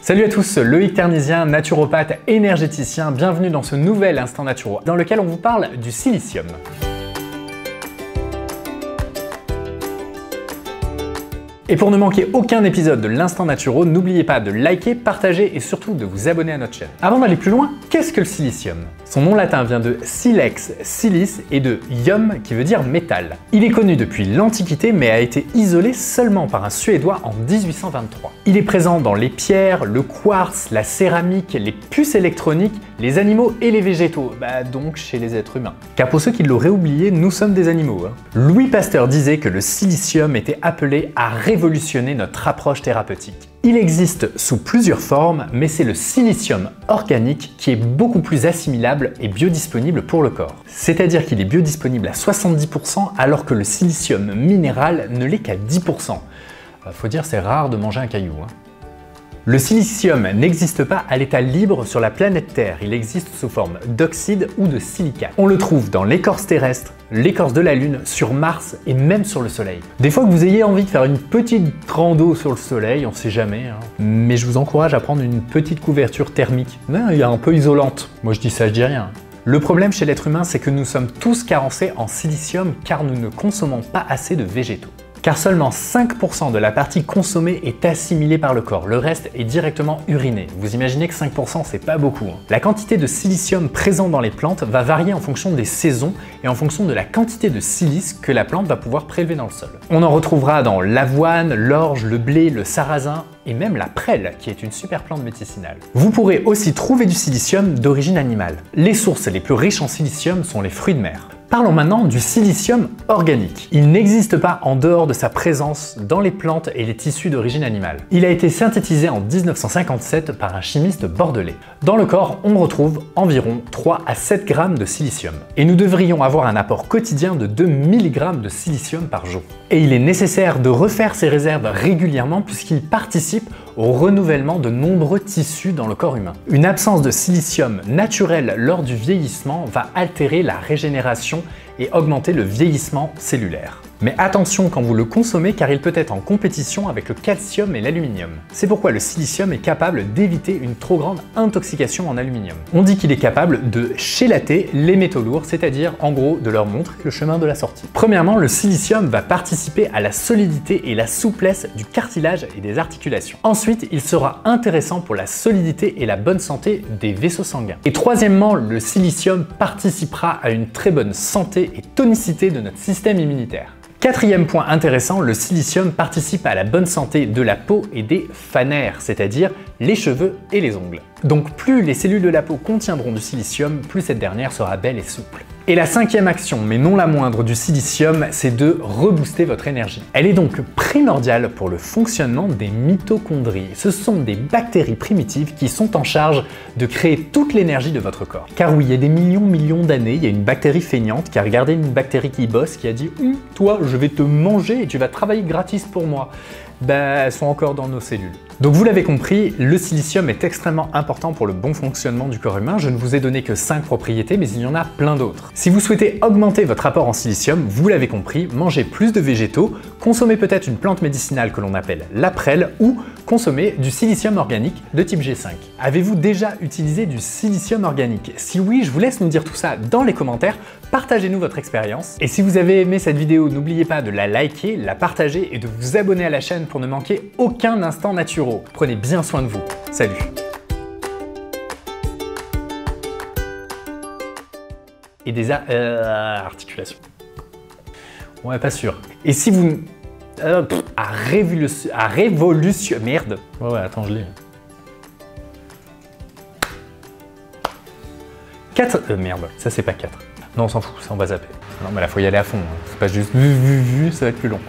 Salut à tous, Loïc Ternisien, naturopathe énergéticien, bienvenue dans ce nouvel Instant Naturo dans lequel on vous parle du silicium. Et pour ne manquer aucun épisode de l'Instant Naturo, n'oubliez pas de liker, partager et surtout de vous abonner à notre chaîne. Avant d'aller plus loin, qu'est-ce que le silicium? Son nom latin vient de silex, silice et de ium qui veut dire métal. Il est connu depuis l'Antiquité mais a été isolé seulement par un Suédois en 1823. Il est présent dans les pierres, le quartz, la céramique, les puces électroniques, les animaux et les végétaux, donc chez les êtres humains. Car pour ceux qui l'auraient oublié, nous sommes des animaux. Louis Pasteur disait que le silicium était appelé à révolutionner notre approche thérapeutique. Il existe sous plusieurs formes, mais c'est le silicium organique qui est beaucoup plus assimilable et biodisponible pour le corps. C'est-à-dire qu'il est biodisponible à 70% alors que le silicium minéral ne l'est qu'à 10%. Faut dire, c'est rare de manger un caillou. Le silicium n'existe pas à l'état libre sur la planète Terre, il existe sous forme d'oxyde ou de silicate. On le trouve dans l'écorce terrestre, l'écorce de la Lune, sur Mars et même sur le Soleil. Des fois que vous ayez envie de faire une petite rando sur le Soleil, on sait jamais, mais je vous encourage à prendre une petite couverture thermique. Il est un peu isolante. Moi je dis ça, je dis rien. Le problème chez l'être humain, c'est que nous sommes tous carencés en silicium car nous ne consommons pas assez de végétaux. Car seulement 5% de la partie consommée est assimilée par le corps, le reste est directement uriné. Vous imaginez que 5% c'est pas beaucoup. La quantité de silicium présent dans les plantes va varier en fonction des saisons et en fonction de la quantité de silice que la plante va pouvoir prélever dans le sol. On en retrouvera dans l'avoine, l'orge, le blé, le sarrasin et même la prêle qui est une super plante médicinale. Vous pourrez aussi trouver du silicium d'origine animale. Les sources les plus riches en silicium sont les fruits de mer. Parlons maintenant du silicium organique. Il n'existe pas en dehors de sa présence dans les plantes et les tissus d'origine animale. Il a été synthétisé en 1957 par un chimiste bordelais. Dans le corps, on retrouve environ 3 à 7 grammes de silicium. Et nous devrions avoir un apport quotidien de 2 mg de silicium par jour. Et il est nécessaire de refaire ces réserves régulièrement puisqu'il participe au renouvellement de nombreux tissus dans le corps humain. Une absence de silicium naturel lors du vieillissement va altérer la régénération et augmenter le vieillissement cellulaire. Mais attention quand vous le consommez car il peut être en compétition avec le calcium et l'aluminium. C'est pourquoi le silicium est capable d'éviter une trop grande intoxication en aluminium. On dit qu'il est capable de chélater les métaux lourds, c'est-à-dire en gros de leur montrer le chemin de la sortie. Premièrement, le silicium va participer à la solidité et la souplesse du cartilage et des articulations. Ensuite, il sera intéressant pour la solidité et la bonne santé des vaisseaux sanguins. Et troisièmement, le silicium participera à une très bonne santé et tonicité de notre système immunitaire. Quatrième point intéressant, le silicium participe à la bonne santé de la peau et des phanères, c'est-à-dire les cheveux et les ongles. Donc plus les cellules de la peau contiendront du silicium, plus cette dernière sera belle et souple. Et la cinquième action, mais non la moindre du silicium, c'est de rebooster votre énergie. Elle est donc primordiale pour le fonctionnement des mitochondries. Ce sont des bactéries primitives qui sont en charge de créer toute l'énergie de votre corps. Car oui, il y a des millions d'années, il y a une bactérie feignante qui a regardé une bactérie qui bosse, qui a dit « Toi, je vais te manger et tu vas travailler gratis pour moi ». Elles sont encore dans nos cellules. Donc vous l'avez compris, le silicium est extrêmement important pour le bon fonctionnement du corps humain. Je ne vous ai donné que 5 propriétés, mais il y en a plein d'autres. Si vous souhaitez augmenter votre apport en silicium, vous l'avez compris, mangez plus de végétaux, consommez peut-être une plante médicinale que l'on appelle la prêle ou consommez du silicium organique de type G5. Avez-vous déjà utilisé du silicium organique? Si oui, je vous laisse nous dire tout ça dans les commentaires. Partagez-nous votre expérience. Et si vous avez aimé cette vidéo, n'oubliez pas de la liker, la partager et de vous abonner à la chaîne pour ne manquer aucun instant naturo. Prenez bien soin de vous. Salut! Et des articulations. Ouais, pas sûr. Et si vous... révolution... Merde. Ouais, attends, je l'ai. 4... merde, ça c'est pas 4. Non, on s'en fout, ça on va zapper. Non, mais là, faut y aller à fond. C'est pas juste vu, ça va être plus long.